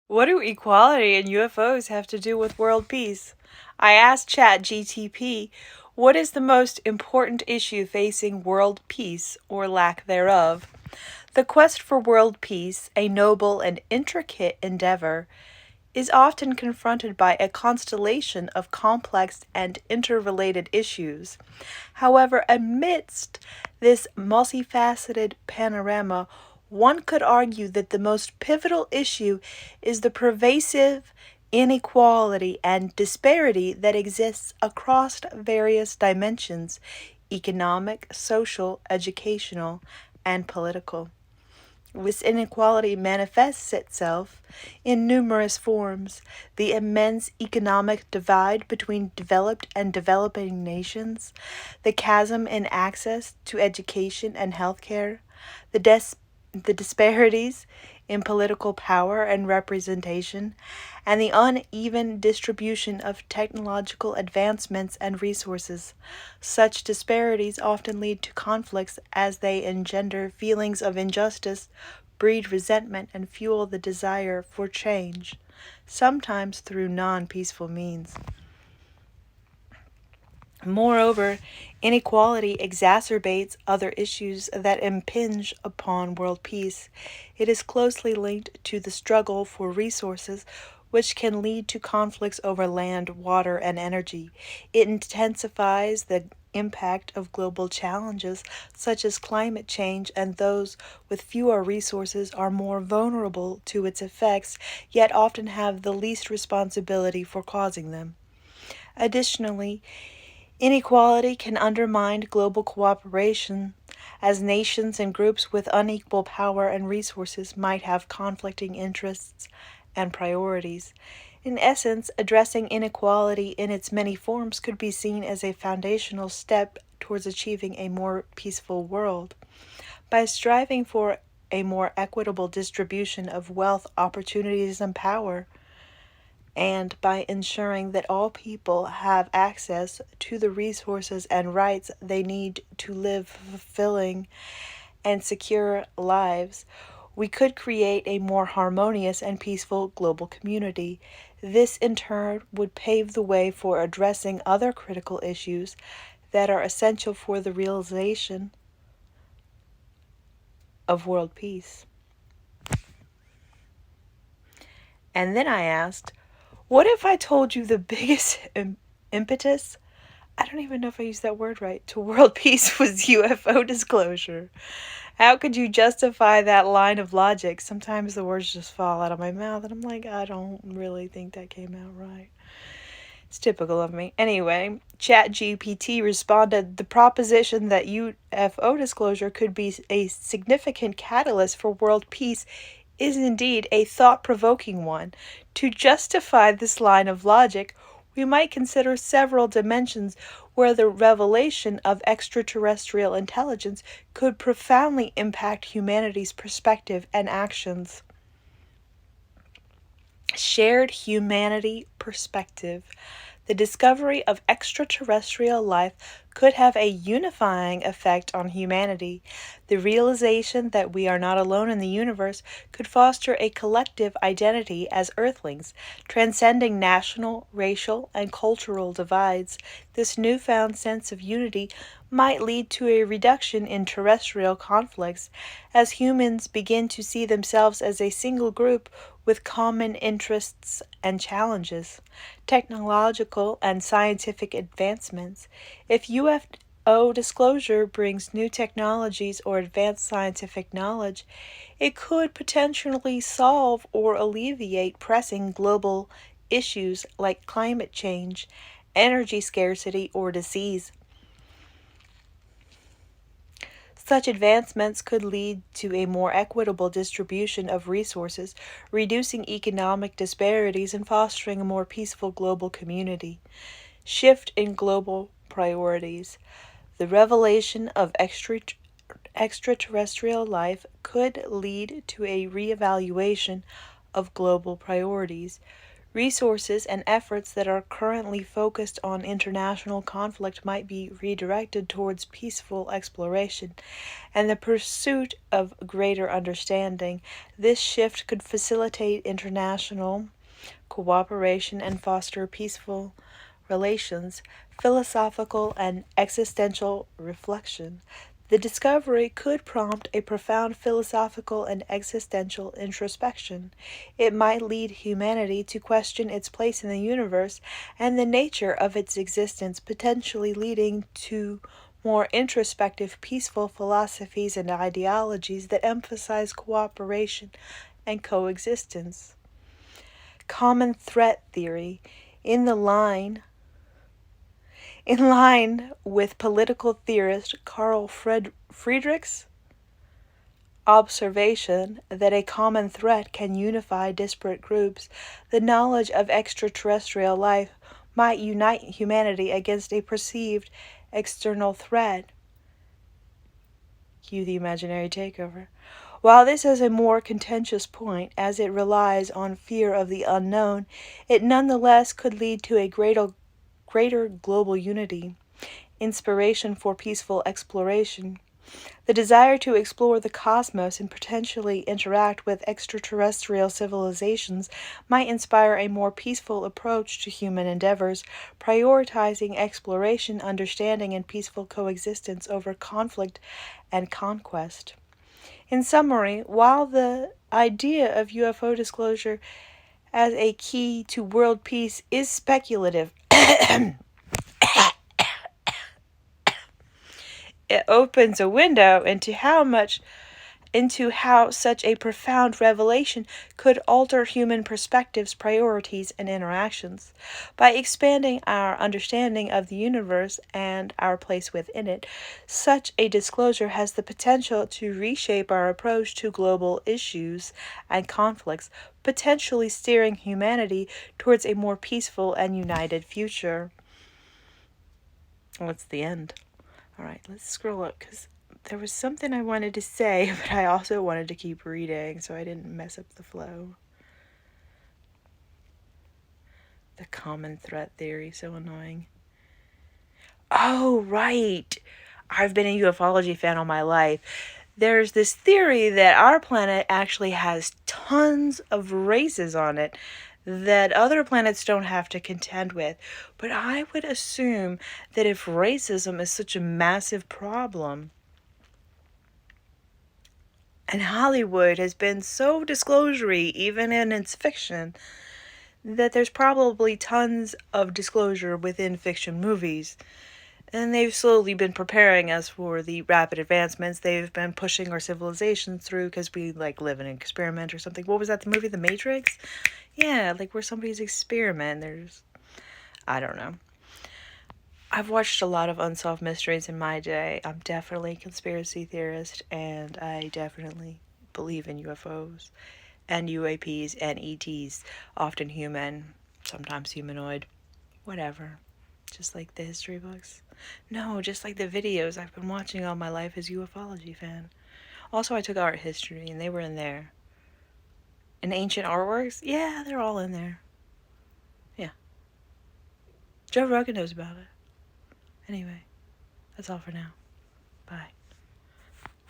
What do equality and UFOs have to do with world peace? I asked ChatGTP, what is the most important issue facing world peace or lack thereof? The quest for world peace, a noble and intricate endeavor, is often confronted by a constellation of complex and interrelated issues. However, amidst this multifaceted panorama, one could argue that the most pivotal issue is the pervasive inequality and disparity that exists across various dimensions: economic, social, educational, and political. This inequality manifests itself in numerous forms: the immense economic divide between developed and developing nations, the chasm in access to education and healthcare, the disparities in political power and representation, and the uneven distribution of technological advancements and resources. Such disparities often lead to conflicts as they engender feelings of injustice, breed resentment, and fuel the desire for change, sometimes through non peaceful means. Moreover, inequality exacerbates other issues that impinge upon world peace. It is closely linked to the struggle for resources, which can lead to conflicts over land, water, and energy. It intensifies the impact of global challenges such as climate change, and those with fewer resources are more vulnerable to its effects, yet often have the least responsibility for causing them. Additionally, inequality can undermine global cooperation, as nations and groups with unequal power and resources might have conflicting interests and priorities. In essence, addressing inequality in its many forms could be seen as a foundational step towards achieving a more peaceful world. By striving for a more equitable distribution of wealth, opportunities, and power, and by ensuring that all people have access to the resources and rights they need to live fulfilling and secure lives, we could create a more harmonious and peaceful global community. This, in turn, would pave the way for addressing other critical issues that are essential for the realization of world peace. And then I asked, what if I told you the biggest impetus? I don't even know if I used that word right. To world peace was UFO disclosure. How could you justify that line of logic? Sometimes the words just fall out of my mouth, and I'm like, I don't really think that came out right. It's typical of me. Anyway, ChatGPT responded, the proposition that UFO disclosure could be a significant catalyst for world peace is indeed a thought-provoking one. To justify this line of logic, we might consider several dimensions where the revelation of extraterrestrial intelligence could profoundly impact humanity's perspective and actions. Shared humanity perspective. The discovery of extraterrestrial life could have a unifying effect on humanity. The realization that we are not alone in the universe could foster a collective identity as Earthlings, transcending national, racial, and cultural divides. This newfound sense of unity might lead to a reduction in terrestrial conflicts, as humans begin to see themselves as a single group with common interests and challenges. Technological and scientific advancements. If UFO disclosure brings new technologies or advanced scientific knowledge, it could potentially solve or alleviate pressing global issues like climate change, energy scarcity, or disease. Such advancements could lead to a more equitable distribution of resources, reducing economic disparities and fostering a more peaceful global community. Shift in global priorities. The revelation of extraterrestrial life could lead to a reevaluation of global priorities. Resources and efforts that are currently focused on international conflict might be redirected towards peaceful exploration and the pursuit of greater understanding. This shift could facilitate international cooperation and foster peaceful relations, philosophical and existential reflection. The discovery could prompt a profound philosophical and existential introspection. It might lead humanity to question its place in the universe and the nature of its existence, potentially leading to more introspective, peaceful philosophies and ideologies that emphasize cooperation and coexistence. Common threat theory. In the line In line with political theorist Carl Friedrich's observation that a common threat can unify disparate groups, the knowledge of extraterrestrial life might unite humanity against a perceived external threat. Cue the imaginary takeover. While this is a more contentious point, as it relies on fear of the unknown, it nonetheless could lead to a greater global unity, inspiration for peaceful exploration. The desire to explore the cosmos and potentially interact with extraterrestrial civilizations might inspire a more peaceful approach to human endeavors, prioritizing exploration, understanding, and peaceful coexistence over conflict and conquest. In summary, while the idea of UFO disclosure as a key to world peace is speculative, it opens a window into how such a profound revelation could alter human perspectives, priorities, and interactions. By expanding our understanding of the universe and our place within it, such a disclosure has the potential to reshape our approach to global issues and conflicts, potentially steering humanity towards a more peaceful and united future. What's the end? All right, let's scroll up because there was something I wanted to say, but I also wanted to keep reading so I didn't mess up the flow. The common threat theory, so annoying. Oh, right. I've been a ufology fan all my life. There's this theory that our planet actually has tons of races on it that other planets don't have to contend with. But I would assume that if racism is such a massive problem, and Hollywood has been so disclosury, even in its fiction, that there's probably tons of disclosure within fiction movies. And they've slowly been preparing us for the rapid advancements they've been pushing our civilization through because we, live in an experiment or something. What was that, the movie The Matrix? Yeah, we're somebody's experiment. I don't know. I've watched a lot of unsolved mysteries in my day. I'm definitely a conspiracy theorist, and I definitely believe in UFOs and UAPs and ETs, often human, sometimes humanoid, whatever. Just like the history books. No, just like the videos I've been watching all my life as a ufology fan. Also, I took art history, and they were in there. And ancient artworks? Yeah, they're all in there. Yeah. Joe Rogan knows about it. Anyway, that's all for now. Bye.